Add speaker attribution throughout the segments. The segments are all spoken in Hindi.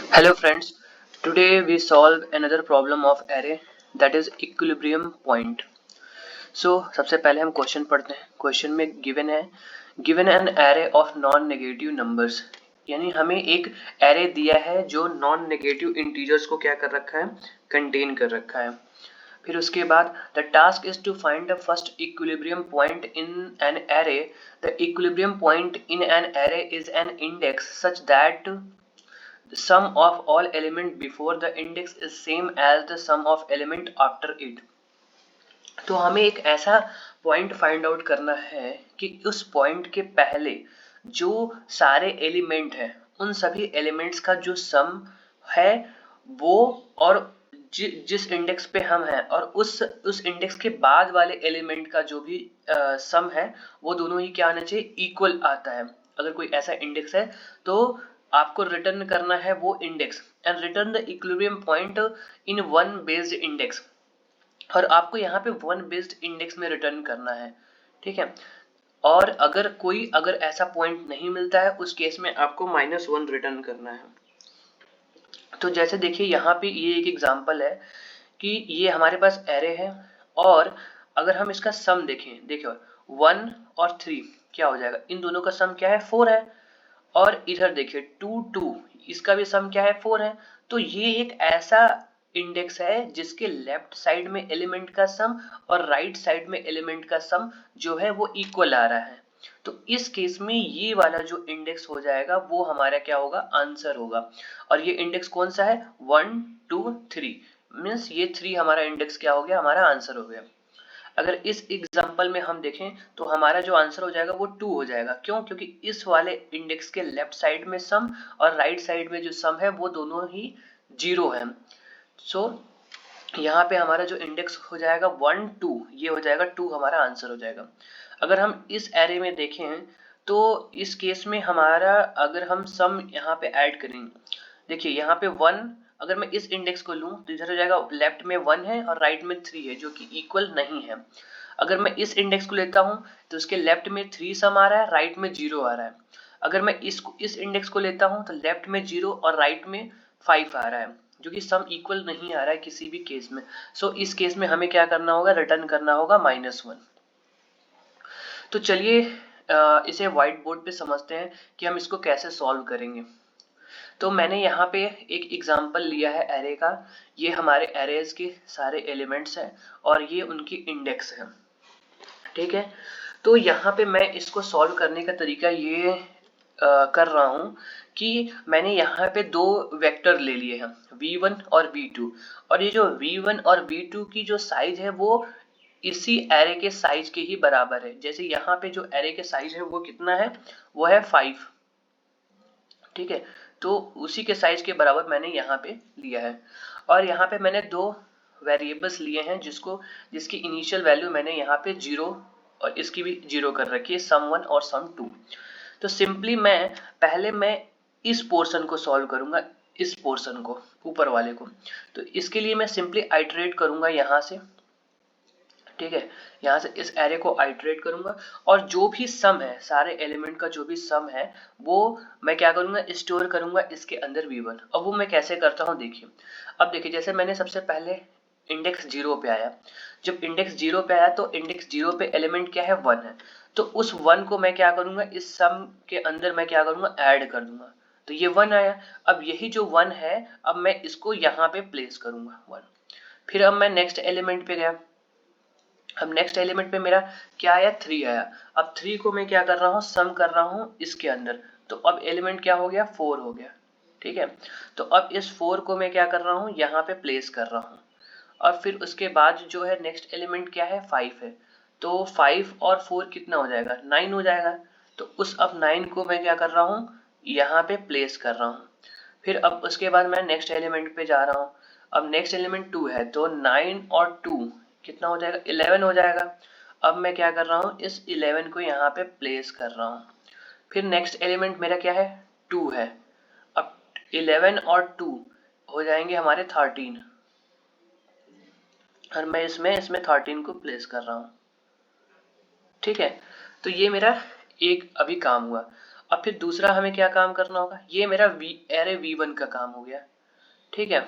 Speaker 1: Hello friends, today we solve another problem of array that is equilibrium point. So सबसे पहले हम क्वेश्चन पढ़ते हैं। क्वेश्चन में given an array of non negative numbers, यानी हमें एक एरे दिया है जो नॉन नेगेटिव इंटीजर्स को क्या कर रखा है, कंटेन कर रखा है। फिर उसके बाद the task is to find the first equilibrium point in an array. The equilibrium point in an array is an index such that the sum of all element before the index is same as the sum of element after it। तो हमें एक ऐसा पॉइंट फाइंड आउट करना है कि उस पॉइंट के पहले जो सारे एलिमेंट हैं उन सभी एलिमेंट्स का जो सम है वो, और जिस इंडेक्स पे हम हैं और उस इंडेक्स के बाद वाले एलिमेंट का जो भी सम है वो दोनों ही क्या आना चाहिए, इक्वल आता है। अगर कोई ऐसा इंडेक्स है तो आपको रिटर्न करना है वो index and return the equilibrium point in one based index, और आपको यहाँ पे वन बेस्ड इंडेक्स में रिटर्न करना है, ठीक है। और अगर ऐसा पॉइंट नहीं मिलता है उस केस में आपको -1 रिटर्न करना है। तो जैसे देखिए यहाँ पे ये एक एग्जांपल है कि ये हमारे पास एरे है और अगर हम इसका सम देखें, देखिए 1 और 3 क्या हो जाएगा, इन दोनों का सम क्या है, 4 है। और इधर देखिए 2 2, इसका भी सम क्या है, 4 है। तो ये एक ऐसा इंडेक्स है जिसके लेफ्ट साइड में एलिमेंट का सम और राइट साइड में एलिमेंट का सम जो है वो इक्वल आ रहा है। तो इस केस में ये वाला जो इंडेक्स हो जाएगा वो हमारा क्या होगा, आंसर होगा। और ये इंडेक्स कौन सा है, 1 2 3, मीन्स ये 3 हमारा इंडेक्स क्या हो गया, हमारा आंसर हो गया। अगर इस एग्जांपल में हम देखें तो हमारा जो आंसर हो जाएगा वो 2 हो जाएगा। क्यों, क्योंकि इस वाले इंडेक्स के लेफ्ट साइड में सम और राइट साइड में जो सम है वो दोनों ही 0 है। सो यहाँ पे हमारा जो इंडेक्स हो जाएगा 1 2, ये हो जाएगा 2, हमारा आंसर हो जाएगा। अगर हम इस एरे में देखें तो इस केस में हमारा, अगर हम सम यहाँ पे ऐड करेंगे, देखिए यहाँ पे 1, अगर मैं इस इंडेक्स को लूं तो इधर हो जाएगा, लेफ्ट में 1 है और राइट में 3 है जो कि इक्वल नहीं है। अगर मैं इस इंडेक्स को लेता हूं तो उसके लेफ्ट में 3 सम आ रहा है, राइट में 0 आ रहा है। अगर मैं इस इंडेक्स को लेता हूं तो लेफ्ट में 0 और राइट में 5 आ रहा है, जो कि सम इक्वल नहीं आ रहा है किसी भी केस में। सो इस केस में हमें क्या करना होगा, रिटर्न करना होगा -1। तो चलिए इसे व्हाइट बोर्ड पे समझते हैं कि हम इसको कैसे सॉल्व करेंगे। तो मैंने यहाँ पे एक एग्जांपल लिया है एरे का। ये हमारे एरेज के सारे एलिमेंट्स हैं और ये उनकी इंडेक्स है, ठीक है। तो यहाँ पे मैं इसको सॉल्व करने का तरीका ये कर रहा हूँ कि मैंने यहाँ पे दो वेक्टर ले लिए हैं, v1 और v2। और ये जो v1 और v2 की जो साइज है वो इसी एरे के साइज के ही बराबर है। जैसे यहाँ पे जो एरे के साइज है वो कितना है, वो है 5, ठीक है। तो उसी के साइज के बराबर मैंने यहाँ पे लिया है। और यहाँ पे मैंने दो वेरिएबल्स लिए हैं जिसकी इनिशियल वैल्यू मैंने यहाँ पे 0 और इसकी भी 0 कर रखी है, sum1 और sum2। तो सिंपली पहले मैं इस पोर्शन को सॉल्व करूंगा, इस पोर्शन को, ऊपर वाले को। तो इसके लिए मैं सिंपली आइटरेट करूंगा यहाँ से, ठीक है। यहाँ से इस एरे को आइटरेट करूंगा और जो भी सम है, सारे एलिमेंट का जो भी सम है वो मैं क्या करूंगा, स्टोर करूंगा इसके अंदर v1। अब वो मैं कैसे करता हूँ देखिए। अब देखिए जैसे मैंने सबसे पहले इंडेक्स 0 पे आया, जब इंडेक्स 0 पे आया तो इंडेक्स 0 पे एलिमेंट क्या है, 1 है। तो उस 1 को मैं क्या करूंगा, इस सम के अंदर मैं क्या करूंगा, ऐड कर दूंगा। तो ये 1 आया। अब यही जो 1 है, अब मैं इसको यहाँ पे प्लेस करूंगा 1। फिर अब मैं नेक्स्ट एलिमेंट पे गया। अब नेक्स्ट एलिमेंट पे मेरा क्या आया, 3 आया। अब 3 को मैं क्या कर रहा हूँ, सम कर रहा हूँ इसके अंदर। तो अब एलिमेंट क्या हो गया, 4 हो गया, ठीक है। तो अब इस 4 को मैं क्या कर रहा हूँ, यहाँ पे प्लेस कर रहा हूँ। और फिर उसके बाद जो है नेक्स्ट एलिमेंट क्या है, 5 है। तो 5 और 4 कितना हो जाएगा, 9 हो जाएगा। तो उस अब 9 को मैं क्या कर रहा हूँ, यहाँ पे प्लेस कर रहा हूँ। फिर अब उसके बाद मैं नेक्स्ट एलिमेंट पे जा रहा हूँ। अब नेक्स्ट एलिमेंट 2 है, तो 9 और 2 कितना हो जाएगा, 11 हो जाएगा। अब मैं क्या कर रहा हूँ, इस 11 को यहाँ पे प्लेस कर रहा हूँ। फिर नेक्स्ट एलिमेंट मेरा क्या है, 2 है। अब 11 और 2 हो जाएंगे हमारे 13, और मैं इसमें 13 को प्लेस कर रहा हूँ, ठीक है। तो ये मेरा एक अभी काम हुआ। अब फिर दूसरा हमें क्या काम करना होगा, ये मेरा एरे V1 का काम हो गया, ठीक है।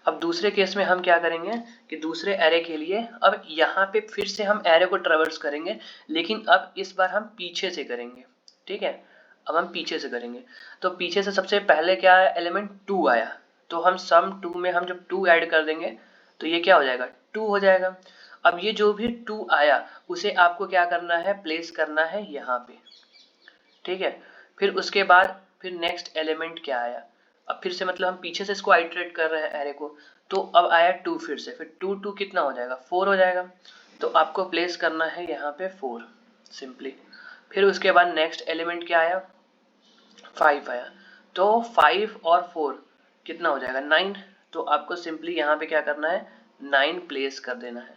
Speaker 1: अब दूसरे केस में हम क्या करेंगे कि दूसरे एरे के लिए अब यहाँ पे फिर से हम एरे को ट्रेवर्स करेंगे, लेकिन अब इस बार हम पीछे से करेंगे, ठीक है। अब हम पीछे से करेंगे, तो पीछे से सबसे पहले क्या आया, एलिमेंट 2 आया, तो हम सम 2 में हम जब 2 ऐड कर देंगे तो ये क्या हो जाएगा, 2 हो जाएगा। अब ये जो भी 2 आया उसे आपको क्या करना है, प्लेस करना है यहाँ पे, ठीक है। फिर उसके बाद फिर नेक्स्ट एलिमेंट क्या आया, अब फिर से मतलब हम पीछे से इसको आइटरेट कर रहे हैं एरे को, तो अब आया 2 फिर से, फिर 2 2 कितना हो जाएगा, 4 हो जाएगा, तो आपको प्लेस करना है यहाँ पे 4 सिंपली। फिर उसके बाद नेक्स्ट एलिमेंट क्या आया, 5 आया, तो 5 और 4 कितना हो जाएगा, 9, तो आपको सिंपली यहाँ पे क्या करना है, 9 प्लेस कर देना है।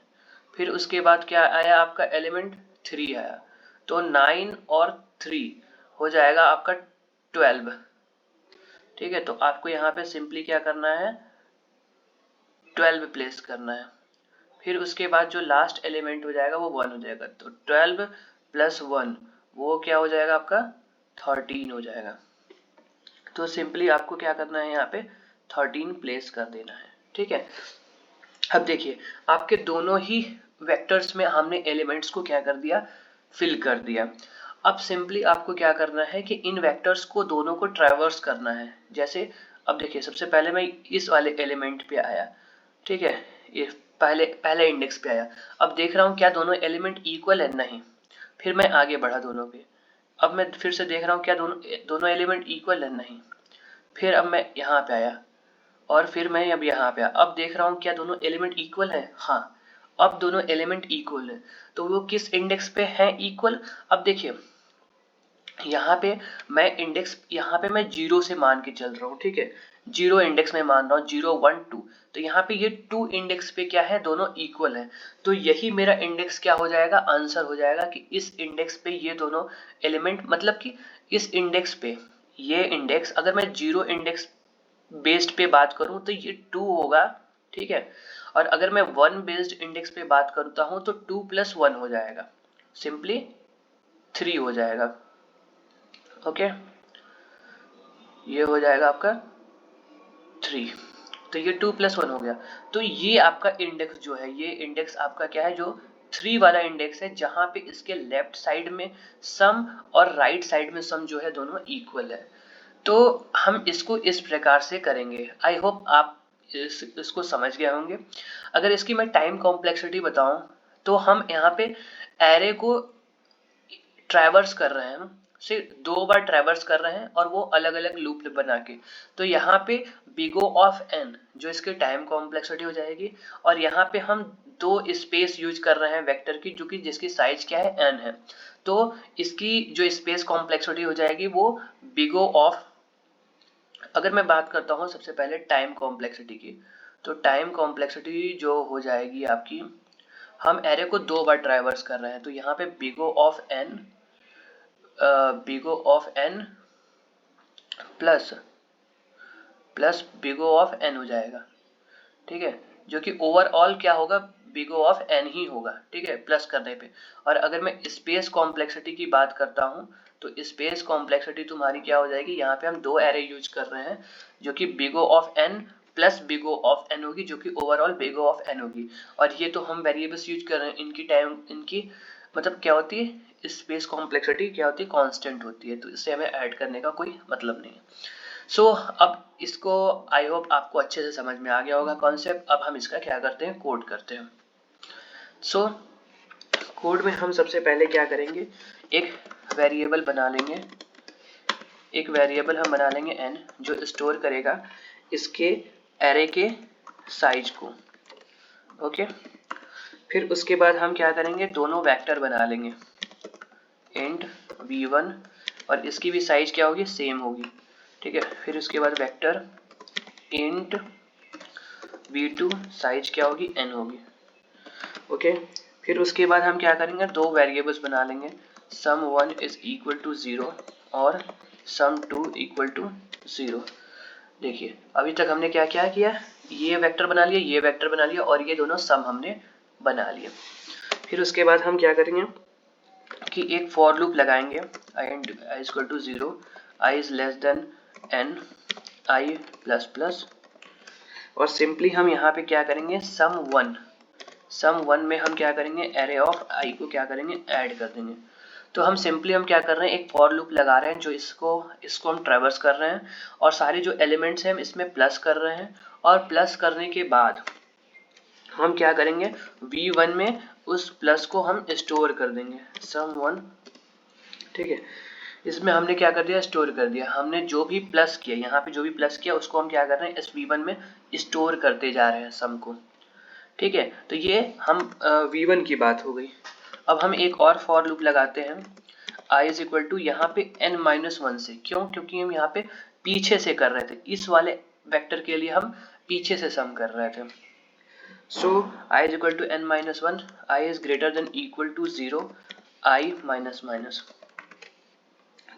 Speaker 1: फिर उसके बाद क्या आया, आपका एलिमेंट 3 आया, तो 9 और 3 हो जाएगा आपका 12, ठीक है। तो आपको यहाँ पे सिंपली क्या करना है, 12 प्लेस करना है। फिर उसके बाद जो लास्ट एलिमेंट हो जाएगा वो 1 हो जाएगा, तो 12 प्लस 1 वो क्या हो जाएगा आपका 13 हो जाएगा। तो सिंपली आपको क्या करना है, यहाँ पे 13 प्लेस कर देना है, ठीक है। अब देखिए आपके दोनों ही वेक्टर्स में हमने एलिमेंट्स को क्या कर दिया, फिल कर दिया। अब सिंपली आपको क्या करना है कि इन वेक्टर्स को दोनों को ट्रैवर्स करना है। जैसे अब देखिए सबसे पहले मैं इस वाले एलिमेंट पे आया, ठीक है, ये पहले इंडेक्स पे आया, अब देख रहा हूँ क्या दोनों एलिमेंट इक्वल है, नहीं। फिर मैं आगे बढ़ा दोनों पे, अब मैं फिर से देख रहा हूँ क्या दोनों एलिमेंट इक्वल है, नहीं। फिर अब मैं यहाँ पे आया और फिर मैं अब यहाँ पे आया, अब देख रहा हूँ क्या दोनों एलिमेंट इक्वल है, हाँ। अब दोनों एलिमेंट इक्वल है, तो वो किस इंडेक्स पे है इक्वल, अब देखिए यहाँ पे मैं इंडेक्स, यहाँ पे मैं 0 से मान के चल रहा हूँ, ठीक है, 0 इंडेक्स में मान रहा हूँ, 0 1 2, तो यहाँ पे ये 2 इंडेक्स पे क्या है, दोनों इक्वल है, तो यही मेरा इंडेक्स क्या हो जाएगा, आंसर हो जाएगा कि इस इंडेक्स पे ये दोनों एलिमेंट, मतलब कि इस इंडेक्स पे ये इंडेक्स, अगर मैं 0 इंडेक्स बेस्ड पे बात करूं तो ये 2 होगा, ठीक है। और अगर मैं 1 बेस्ड इंडेक्स पे बात करता हूं तो 2 प्लस 1 हो जाएगा, सिंपली 3 हो जाएगा, ओके। ये हो जाएगा आपका 3, तो ये 2 प्लस 1 हो गया। तो ये आपका इंडेक्स जो है, ये इंडेक्स आपका क्या है, जो 3 वाला इंडेक्स है, जहां पे इसके लेफ्ट साइड में सम और राइट साइड में सम जो है दोनों इक्वल है। तो हम इसको इस प्रकार से करेंगे। आई होप आप इसको समझ गए होंगे। अगर इसकी मैं टाइम कॉम्प्लेक्सिटी बताऊं तो हम यहाँ पे एरे को ट्रैवर्स कर रहे हैं, सिर्फ 2 बार ट्रैवर्स कर रहे हैं और वो अलग अलग लूप बना के, तो यहाँ पे बिग O ऑफ n जो इसकी टाइम कॉम्प्लेक्सिटी हो जाएगी, और यहाँ पे हम 2 स्पेस यूज कर रहे हैं वेक्टर की, जो कि जिसकी साइज क्या है, n है, तो इसकी जो स्पेस कॉम्प्लेक्सिटी हो जाएगी वो बिग O ऑफ, अगर मैं बात करता हूँ सबसे पहले टाइम कॉम्प्लेक्सिटी की, तो टाइम कॉम्प्लेक्सिटी जो हो जाएगी आपकी, हम एरे को 2 बार ट्रैवर्स कर रहे हैं, तो यहाँ पे big O of n plus big O of n हो जाएगा, ठीक है, जो कि ओवरऑल क्या होगा, बिग O ऑफ n ही होगा, ठीक है, प्लस करने पे। और अगर मैं स्पेस कॉम्प्लेक्सिटी की बात करता हूँ तो स्पेस कॉम्प्लेक्सिटी तुम्हारी क्या हो जाएगी, यहाँ पे हम 2 एरे यूज कर रहे हैं, जो कि big O of n plus big O of n होगी, जो कि overall big O of n होगी। और ये तो हम वेरिएबल्स यूज कर रहे हैं, इनकी टाइम, इनकी मतलब क्या होती है, स्पेस कॉम्प्लेक्सिटी क्या होती है, कांस्टेंट होती है, तो इससे हमें ऐड करने का कोई मतलब नहीं है। सो अब इसको आई होप आपको अच्छे से समझ में आ गया होगा कॉन्सेप्ट। अब हम इसका क्या करते हैं, कोड करते हैं। सो कोड में हम सबसे पहले क्या करेंगे, एक वेरिएबल बना लेंगे, एक वेरिएबल हम बना लेंगे n, जो स्टोर करेगा इसके एरे के साइज को, ओके। फिर उसके बाद हम क्या करेंगे, दोनों वेक्टर बना लेंगे, इंट v1, और इसकी भी साइज क्या होगी, सेम होगी, ठीक है। फिर उसके बाद वेक्टर इंट v2, साइज क्या होगी, n होगी, ओके। फिर उसके बाद हम क्या करेंगे, 2 वेरिएबल्स बना लेंगे, sum1 इज इक्वल टू 0 और sum2 इक्वल टू 0। देखिए अभी तक हमने क्या क्या किया, ये वेक्टर बना लिया, ये वेक्टर बना लिया, और ये दोनों सम हमने बना लिया। फिर उसके बाद हम क्या करेंगे, कि एक फॉर लूप लगाएंगे i is equal to 0, i is less than n i plus plus, और सिंपली हम यहाँ पे क्या करेंगे, सम वन में हम क्या करेंगे, एरे ऑफ i को क्या करेंगे, ऐड कर देंगे। तो हम सिंपली हम क्या कर रहे हैं, एक फॉर लूप लगा रहे हैं जो इसको हम ट्रैवर्स कर रहे हैं, और सारे जो एलिमेंट्स हैं हम इसमें प्लस कर रहे हैं, और प्लस करने के बाद हम क्या करेंगे, v1 में उस प्लस को हम स्टोर कर देंगे, सम वन। ठीक है, इसमें हमने क्या कर दिया, स्टोर कर दिया। हमने जो भी प्लस किया, यहाँ पे जो भी प्लस किया उसको हम क्या कर रहे हैं, इस v1 में स्टोर करते जा रहे हैं सम को। ठीक है, तो ये हम v1 की बात हो गई। अब हम एक और फॉर लूप लगाते हैं, i इज इक्वल टू यहाँ पे n-1 से। क्यों? क्योंकि हम यहाँ पे पीछे से कर रहे थे, इस वाले वेक्टर के लिए हम पीछे से सम कर रहे थे। So i is equal to n-1, i is greater than equal to 0, i minus minus.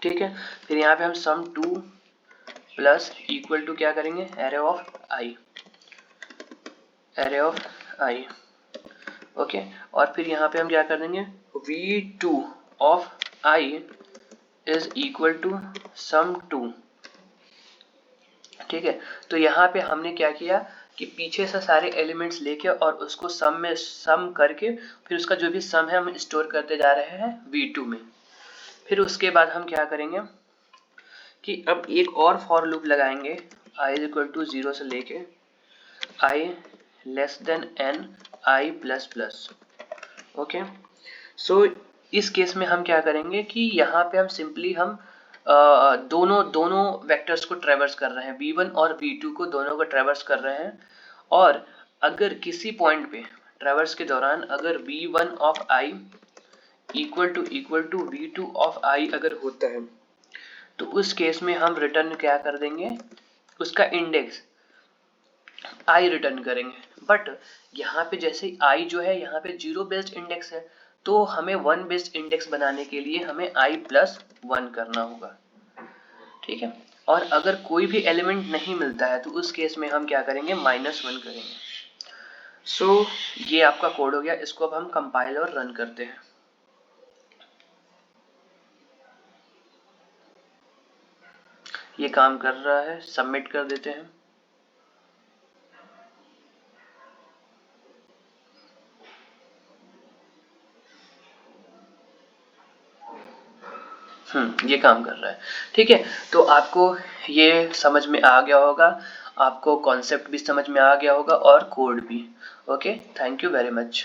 Speaker 1: ठीक है, फिर यहाँ पे हम सम 2 प्लस इक्वल टू क्या करेंगे, एरे ऑफ i। ओके, और फिर यहाँ पे हम क्या कर देंगे, v2 of i is equal to sum 2। ठीक है, तो यहाँ पे हमने क्या किया कि पीछे से सारे एलिमेंट्स लेके और उसको सम में सम करके फिर उसका जो भी सम है हम स्टोर करते जा रहे हैं v2 में। फिर उसके बाद हम क्या करेंगे कि अब एक और फॉर लूप लगाएंगे, i इज इक्वल टू 0 से लेके i less than n i plus plus. Okay, so इस केस में हम क्या करेंगे कि यहाँ पे हम सिंपली हम दोनों वेक्टर्स को ट्रेवर्स कर रहे हैं, v1 और v2 को दोनों को ट्रेवर्स कर रहे हैं, और अगर किसी पॉइंट पे ट्रेवर्स के दौरान अगर v1 of i equal to v2 of i अगर होता है, तो उस केस में हम रिटर्न क्या कर देंगे, उसका इंडेक्स i रिटर्न करेंगे। बट यहाँ पे जैसे i जो है यहाँ पे 0 बेस्ड इंडेक्स है, तो हमें 1 बेस्ड इंडेक्स बनाने के लिए हमें i प्लस 1 करना होगा। ठीक है, और अगर कोई भी एलिमेंट नहीं मिलता है तो उस केस में हम क्या करेंगे, -1 करेंगे। सो ये आपका कोड हो गया, इसको अब हम कंपाइल और रन करते हैं। ये काम कर रहा है, सबमिट कर देते हैं। ये काम कर रहा है। ठीक है, तो आपको ये समझ में आ गया होगा, आपको कॉन्सेप्ट भी समझ में आ गया होगा और कोड भी। Okay, thank you very much.